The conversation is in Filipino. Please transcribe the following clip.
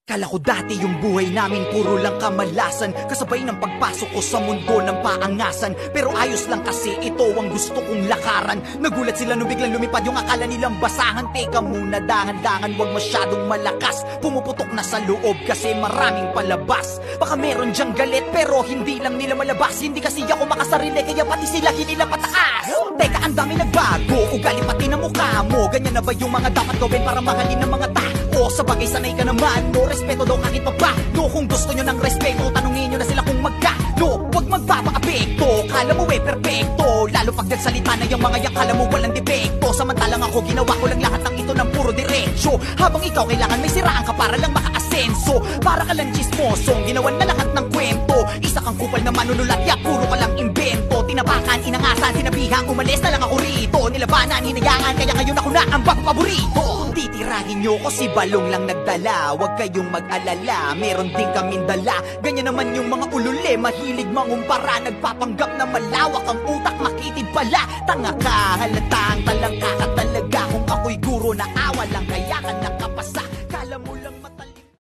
Kala ko dati yung buhay namin puro lang kamalasan, kasabay ng pagpasok ko sa mundo ng paangasan. Pero ayos lang kasi ito ang gusto kong lakaran. Nagulat sila nung biglang lumipad yung akala nilang basahan. Teka muna, dahan-dahan, wag masyadong malakas. Pumuputok na sa loob kasi maraming palabas. Baka meron dyang galit pero hindi lang nila malabas. Hindi kasi ako makasarili kaya pati sila hinila pataas. Teka, ang dami nagbago, ugali pati na mukha mo. Ganyan na ba yung mga dapat gawin para mahalin ng mga tao? Sa bagay sanay ka naman, no respeto daw kahit pa ba. No, kung gusto nyo ng respeto, tanungin nyo na sila kung magkano. Huwag magpapakapekto, kala mo perfecto. Lalo pag nagsalita na yung mga yang kala mo walang depekto. Samantalang ako ginawa ko lang lahat ng ito ng puro diretsyo. Habang ikaw kailangan may siraan ka para lang makaasenso. Para ka lang chismosong ginawan na lahat ng kwento. Isa kang kupal na manunulat, ya puro ka lang imbento. Tinapakan, inangasan, sinabihan, umalis na lang ako rito. Nilabanan, hinayaan, kaya ngayon ako na ang paborito. Titirahin nyo ko si balong lang nagdala. Huwag kayong mag-alala, meron din kaming dala. Ganyan naman yung mga ulule, mahilig mangumpara. Nagpapanggap na malawak ang utak, makitid pala. Tanga ka, halatang talangka ka talaga. Kung ako'y guro na